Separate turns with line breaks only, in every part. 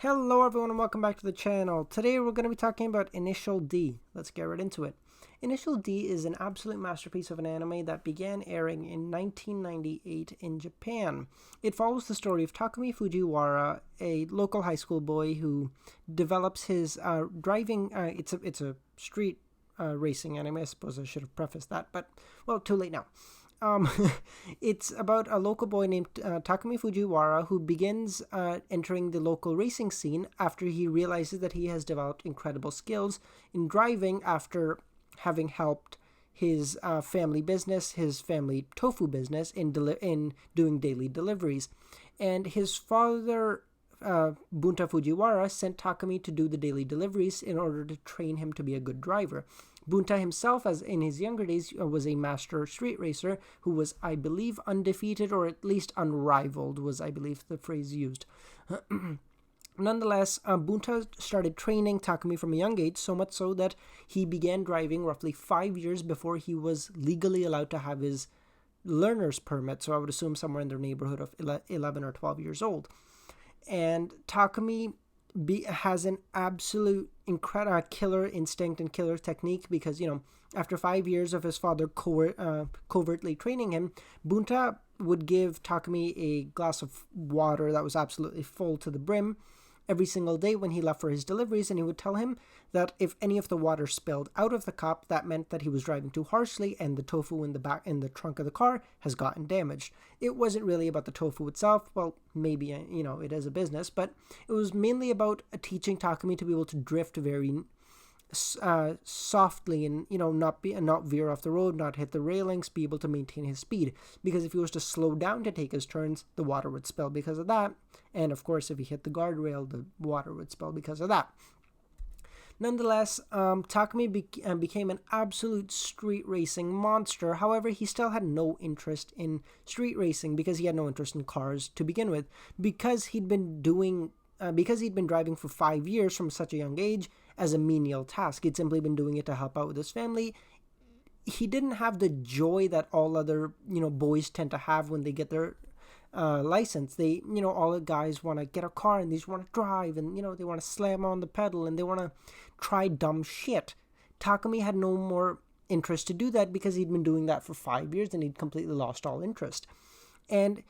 Hello everyone and welcome back to the channel. Today we're going to be talking about Initial D. Let's get right into it. Initial D is an absolute masterpiece of an anime that began airing in 1998 in Japan. It follows the story of Takumi Fujiwara, a local high school boy who develops his driving. It's a street racing anime. I suppose I should have prefaced that, but well, too late now. Um, it's about a local boy named Takumi Fujiwara who begins entering the local racing scene after he realizes that he has developed incredible skills in driving after having helped his family business, his family tofu business, in doing daily deliveries. And his father, Bunta Fujiwara, sent Takumi to do the daily deliveries in order to train him to be a good driver. Bunta himself, as in his younger days, was a master street racer who was, I believe, undefeated or at least unrivaled, was, I believe, the phrase used. Nonetheless, Bunta started training Takumi from a young age, so much so that he began driving roughly 5 years before he was legally allowed to have his learner's permit, so I would assume somewhere in the neighborhood of 11 or 12 years old. And Takumi has an absolute incredible killer instinct and killer technique because, after 5 years of his father covertly training him, Bunta would give Takumi a glass of water that was absolutely full to the brim every single day when he left for his deliveries, and he would tell him that if any of the water spilled out of the cup, that meant that he was driving too harshly and the tofu in the trunk of the car has gotten damaged. It wasn't really about the tofu itself. Well, maybe, it is a business, but it was mainly about teaching Takumi to be able to drift very softly and not veer off the road, not hit the railings, be able to maintain his speed, because if he was to slow down to take his turns, the water would spill because of that, and of course if he hit the guardrail, the water would spill because of that. Nonetheless, Takumi became an absolute street racing monster. However, he still had no interest in street racing because he had no interest in cars to begin with, because he'd been driving for 5 years from such a young age as a menial task. He'd simply been doing it to help out with his family. He didn't have the joy that all other, boys tend to have when they get their license. They, all the guys want to get a car and they just want to drive and, they want to slam on the pedal and they want to try dumb shit. Takumi had no more interest to do that because he'd been doing that for 5 years and he'd completely lost all interest. And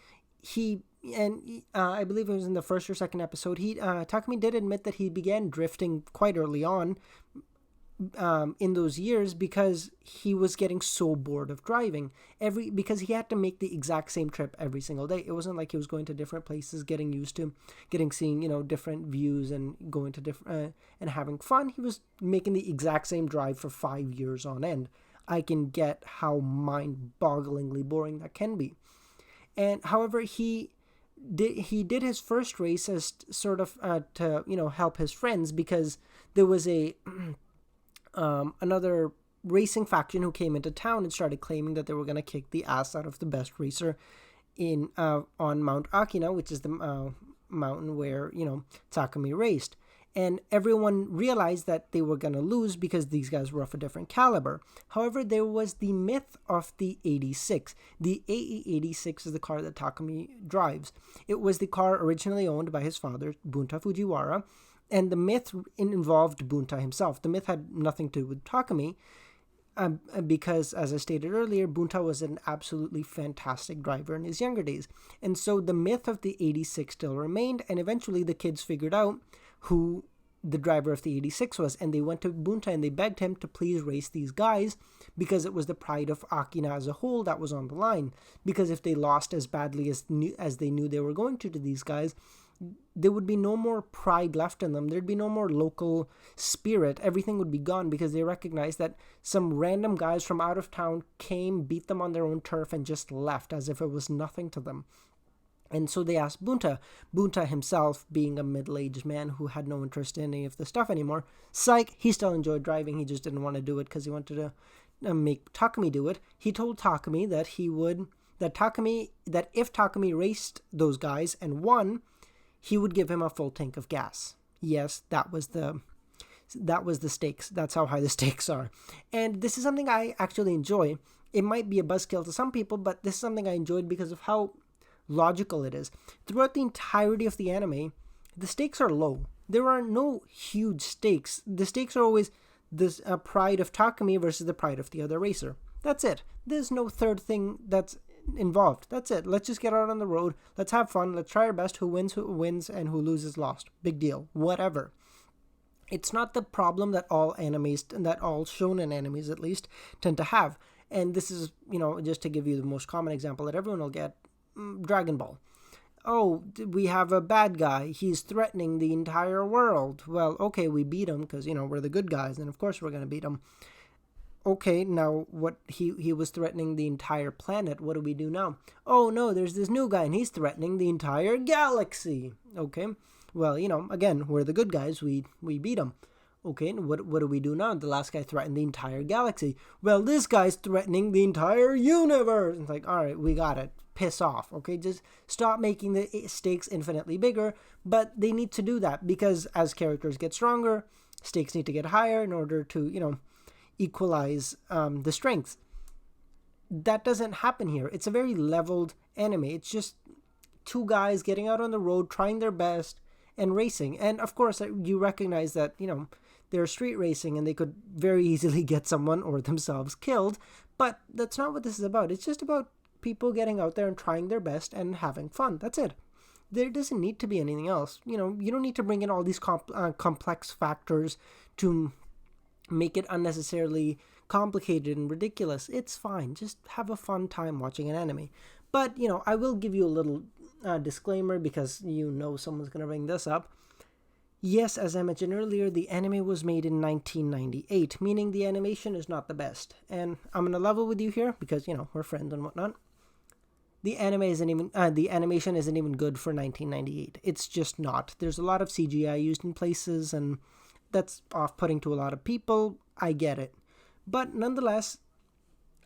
I believe it was in the first or second episode, Takumi did admit that he began drifting quite early on in those years because he was getting so bored of driving because he had to make the exact same trip every single day. It wasn't like he was going to different places, seeing different views and going to different and having fun. He was making the exact same drive for 5 years on end. I can get how mind-bogglingly boring that can be. And however, he did his first race as sort of to help his friends, because there was a another racing faction who came into town and started claiming that they were going to kick the ass out of the best racer in on Mount Akina, which is the mountain where Takumi raced. And everyone realized that they were going to lose because these guys were of a different caliber. However, there was the myth of the 86. The AE86 is the car that Takumi drives. It was the car originally owned by his father, Bunta Fujiwara, and the myth involved Bunta himself. The myth had nothing to do with Takumi, because, as I stated earlier, Bunta was an absolutely fantastic driver in his younger days. And so the myth of the 86 still remained, and eventually the kids figured out who the driver of the 86 was, and they went to Bunta and they begged him to please race these guys because it was the pride of Akina as a whole that was on the line. Because if they lost as badly as they knew they were going to these guys, there would be no more pride left in them. There'd be no more local spirit. Everything would be gone because they recognized that some random guys from out of town came, beat them on their own turf, and just left as if it was nothing to them. And so they asked Bunta. Bunta himself, being a middle-aged man who had no interest in any of the stuff anymore, psych, he still enjoyed driving. He just didn't want to do it because he wanted to make Takumi do it. He told Takumi that if Takumi raced those guys and won, he would give him a full tank of gas. Yes, that was the stakes. That's how high the stakes are. And this is something I actually enjoy. It might be a buzzkill to some people, but this is something I enjoyed because of how logical it is. Throughout the entirety of the anime, the stakes are low. There are no huge stakes. The stakes are always this pride of Takumi versus the pride of the other racer. That's it. There's no third thing that's involved. That's it. Let's just get out on the road. Let's have fun. Let's try our best. Who wins, and who loses, lost. Big deal. Whatever. It's not the problem that all animes, that all shonen animes at least, tend to have. And this is, just to give you the most common example that everyone will get, Dragon Ball. Oh, we have a bad guy. He's threatening the entire world. Well, okay, we beat him because, we're the good guys, and of course we're going to beat him. Okay, now what he was threatening the entire planet. What do we do now? Oh no, there's this new guy and he's threatening the entire galaxy. Okay, well, again, we're the good guys. We beat him. Okay, what do we do now? The last guy threatened the entire galaxy. Well, this guy's threatening the entire universe. It's like, all right, we got it. Piss off. Okay, just stop making the stakes infinitely bigger. But they need to do that because as characters get stronger, stakes need to get higher in order to, equalize the strengths. That doesn't happen here. It's a very leveled anime. It's just two guys getting out on the road, trying their best, and racing. And of course, you recognize that, they're street racing and they could very easily get someone or themselves killed. But that's not what this is about. It's just about people getting out there and trying their best and having fun. That's it. There doesn't need to be anything else. You don't need to bring in all these complex factors to make it unnecessarily complicated and ridiculous. It's fine. Just have a fun time watching an anime. But, I will give you a little disclaimer because someone's going to bring this up. Yes, as I mentioned earlier, the anime was made in 1998, meaning the animation is not the best. And I'm going to level with you here because, we're friends and whatnot. The animation isn't even good for 1998. It's just not. There's a lot of CGI used in places, and that's off-putting to a lot of people. I get it. But nonetheless,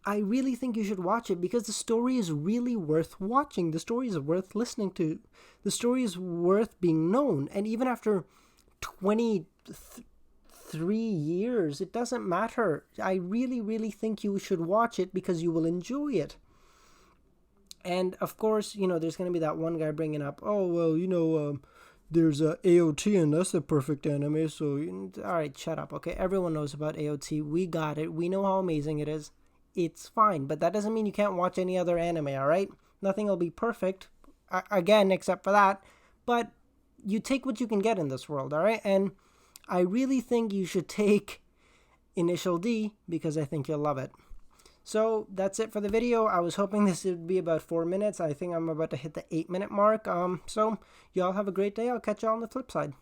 I really think you should watch it because the story is really worth watching. The story is worth listening to. The story is worth being known. And even after 23 years, it doesn't matter. I really, really think you should watch it because you will enjoy it. And of course, there's going to be that one guy bringing up, oh, well, there's AOT and that's the perfect anime. So, all right, shut up. Okay, everyone knows about AOT. We got it. We know how amazing it is. It's fine. But that doesn't mean you can't watch any other anime, all right? Nothing will be perfect, again, except for that. But you take what you can get in this world, all right? And I really think you should take Initial D because I think you'll love it. So that's it for the video. I was hoping this would be about 4 minutes. I think I'm about to hit the 8-minute mark. So y'all have a great day. I'll catch y'all on the flip side.